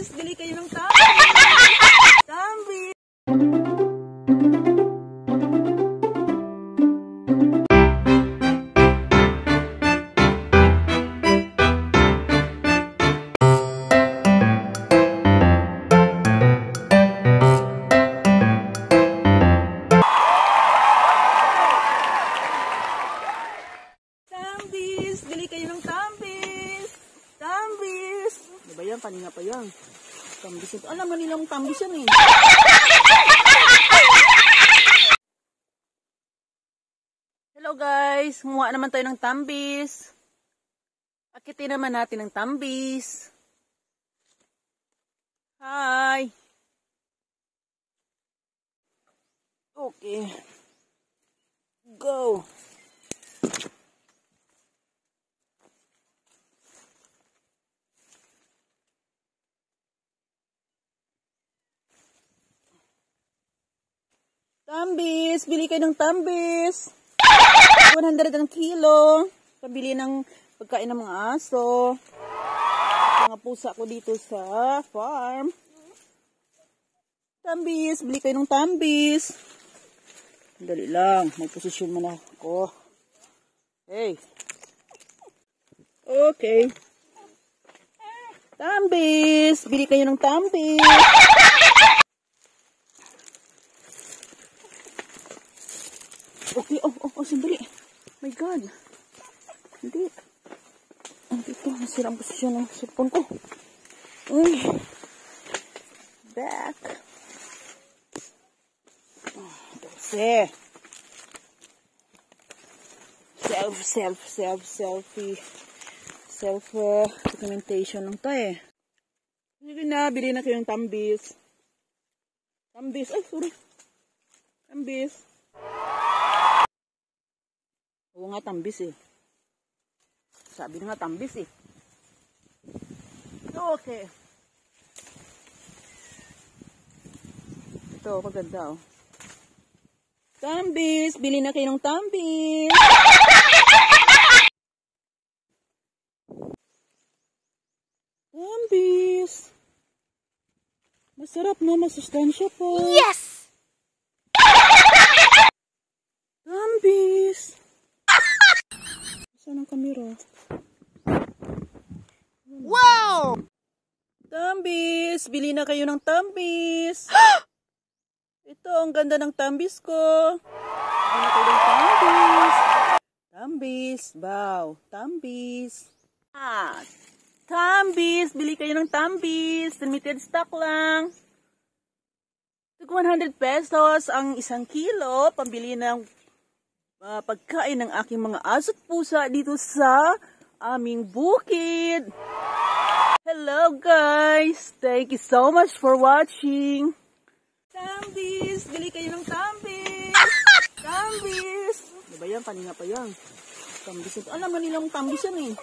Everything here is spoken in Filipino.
Tambis! Bili kayo ng tambis! Tambis! Tambis! Bili kayo ng tambis! Tambis! Ano ba yan? Kanina pa yan. Tambis ito. Alam mo nilang tambis yan eh. Hello guys! Kumuha naman tayo ng tambis. Akitin naman natin ng tambis. Hi! Okay. Go! Tambis! Bili kayo ng tambis! 100 ang kilo. Pabili ng pagkain ng mga aso. Mga pusa ko dito sa farm. Tambis! Bili kayo ng tambis! Dali lang. Magposisyon mo na ako. Hey! Okay. Tambis! Bili kayo ng tambis! Okay, sandali. My God. Hindi. Dito, nasira ang posisyon ng cellphone ko. Uy. Back. Kasi. Documentation lang to eh. Sige na, bili na kayo ng tambis. Tambis. Ay, sorry. Tambis. Oo nga, tambis eh. Sabi na nga, tambis eh. Okay. Ito, maganda oh. Tambis! Bili na kayo ng tambis! Tambis! Masarap no, masustansya po. Yes! Tambis! Saan ang kamera? Wow! Tambis! Bili na kayo ng tambis! Ito, ang ganda ng tambis ko. Bili na kayo ng tambis. Tambis. Wow. Tambis. Tambis! Bili kayo ng tambis. Limited stock lang. 100 pesos ang 1 kilo. Pambili ng pagkain ng aking mga aso at pusa dito sa aming bukid. Hello guys! Thank you so much for watching. Tambis! Bili kayo ng tambis! Tambis! Ano ba yan? Kanina pa yan. Tambis ito. Alam mo nilang tambis yan eh.